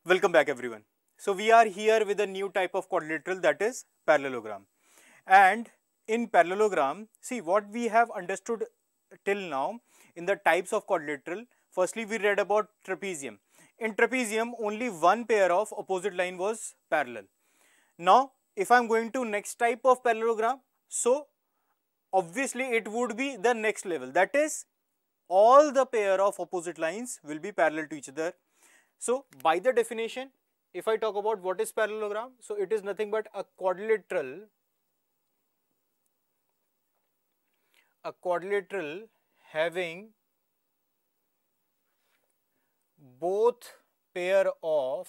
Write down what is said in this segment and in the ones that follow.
Welcome back everyone. So we are here with a new type of quadrilateral, that is parallelogram. And in parallelogram, see what we have understood till now in the types of quadrilateral. Firstly, we read about trapezium. In trapezium, only one pair of opposite line was parallel. Now, if I am going to next type of parallelogram, so obviously it would be the next level, that is all the pair of opposite lines will be parallel to each other. So by the definition, if I talk about what is parallelogram, so it is nothing but a quadrilateral having both pair of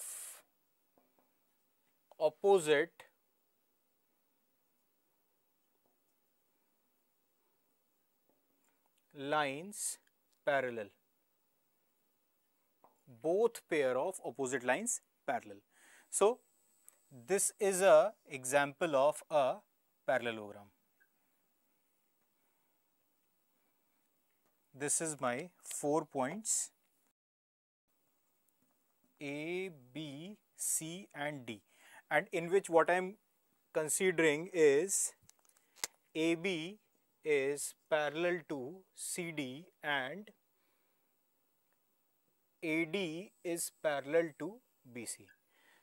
opposite lines parallel. Both pair of opposite lines parallel. So this is a example of a parallelogram. This is my 4 points A, B, C and D, and in which what I am considering is AB is parallel to CD and AD is parallel to BC.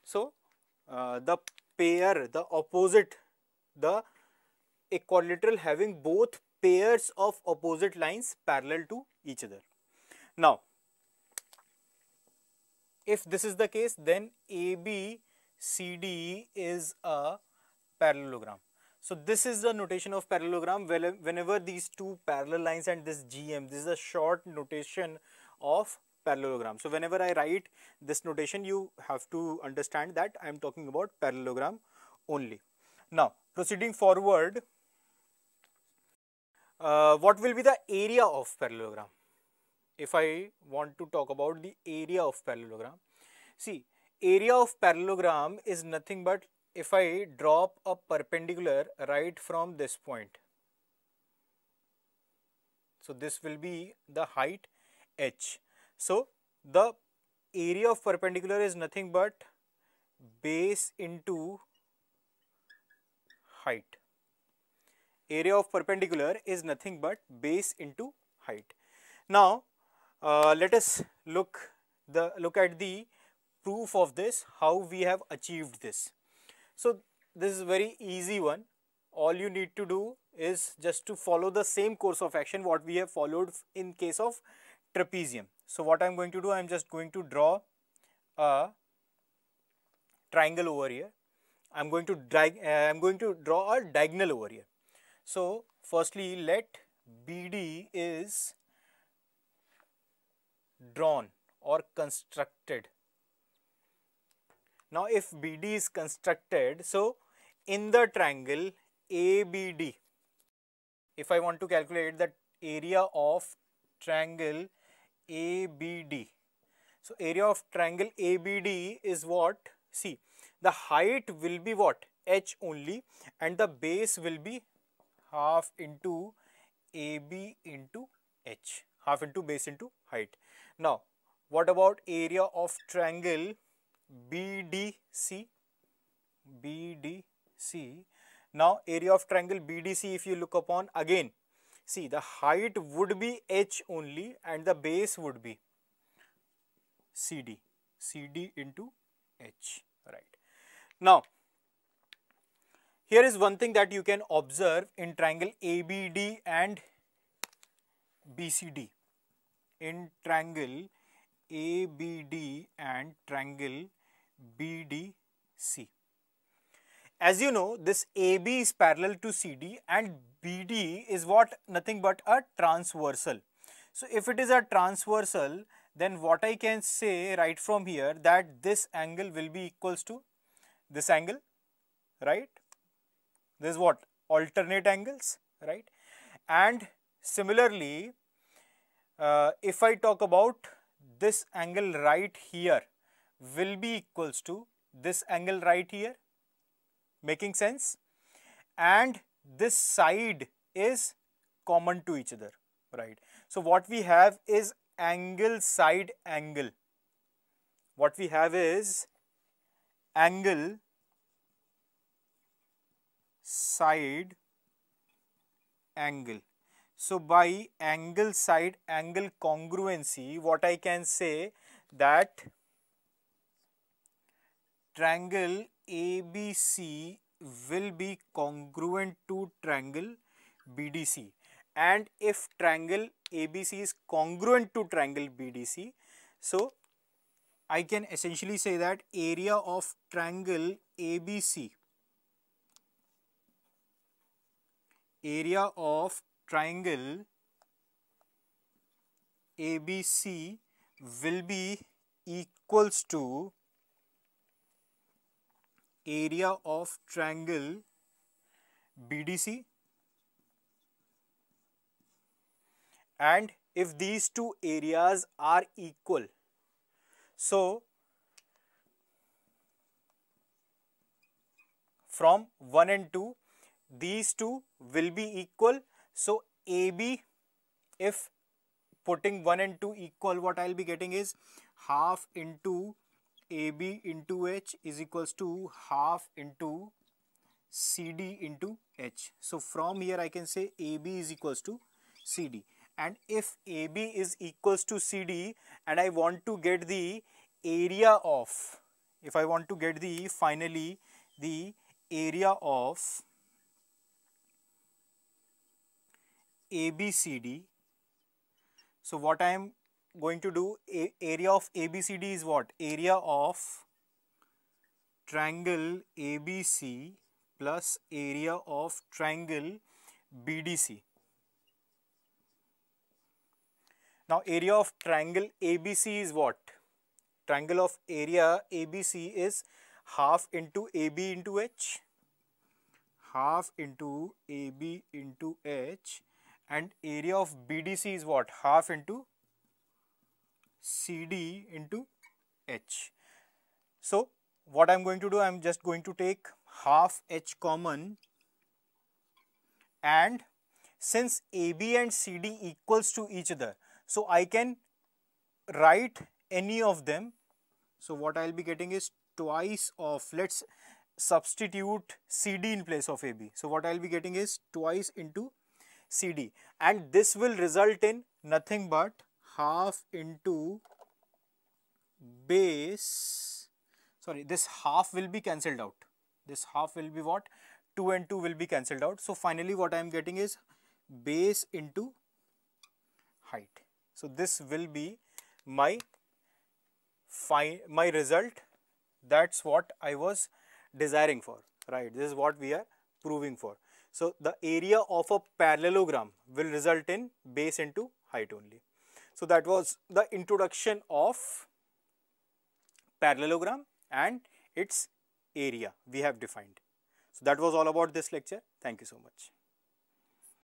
So the pair, the opposite, the quadrilateral having both pairs of opposite lines parallel to each other. Now, if this is the case, then ABCD is a parallelogram. So this is the notation of parallelogram. Whenever these two parallel lines and this GM, this is a short notation of parallelogram. So whenever I write this notation, you have to understand that I am talking about parallelogram only. Now proceeding forward, what will be the area of parallelogram? If I want to talk about the area of parallelogram, see, area of parallelogram is nothing but if I drop a perpendicular right from this point. So this will be the height h. So the area of perpendicular is nothing but base into height. Area of perpendicular is nothing but base into height. Now let us look at the proof of this, how we have achieved this. So this is very easy one. All you need to do is just to follow the same course of action what we have followed in case of trapezium. So what I am going to do, I am just going to draw a triangle over here. I am going to draw a diagonal over here. So firstly, let BD is drawn or constructed. Now if BD is constructed, so in the triangle ABD, if I want to calculate the area of triangle ABD, so area of triangle ABD is what? See, the height will be what? H only, and the base will be half into AB into H, half into base into height. Now what about area of triangle BDC? Now area of triangle BDC, if you look upon, again see, the height would be H only and the base would be CD into H, right? Now here is one thing that you can observe in triangle ABD and BCD. In triangle ABD and triangle BDC, as you know, this AB is parallel to CD and BD is what? Nothing but a transversal. So if it is a transversal, then what I can say right from here, that this angle will be equals to this angle, right? This is what? Alternate angles, right? And similarly, if I talk about this angle right here will be equals to this angle right here, making sense? And this side is common to each other, right? So what we have is angle side angle. what we have is angle, side, angle. So by angle, side, angle congruency, what I can say that triangle ABC will be congruent to triangle BDC, and if triangle ABC is congruent to triangle BDC, so I can essentially say that area of triangle ABC, area of triangle ABC will be equals to area of triangle BDC, and if these two areas are equal, so from 1 and 2 these two will be equal. So AB, if putting 1 and 2 equal, what I'll be getting is half into AB into H is equals to half into CD into H. So from here I can say AB is equals to CD, and if AB is equals to CD and I want to get the area of, if I want to get the finally the area of ABCD, so what I am going to do, area of ABCD is what? Area of triangle ABC plus area of triangle BDC. Now area of triangle ABC is what? Triangle of area ABC is half into AB into H, half into AB into H, and area of BDC is what? Half into CD into H. So what I am going to do, I am just going to take half H common, and since AB and CD equals to each other, so I can write any of them. So what I will be getting is twice of, let's substitute CD in place of AB. So what I will be getting is twice into CD, and this will result in nothing but half into base, sorry, this half will be cancelled out. This half will be what? 2 and 2 will be cancelled out. So finally what I am getting is base into height. So this will be my result. That's what I was desiring for, right? This is what we are proving for. So the area of a parallelogram will result in base into height only. So that was the introduction of parallelogram and its area we have defined. So that was all about this lecture. Thank you so much.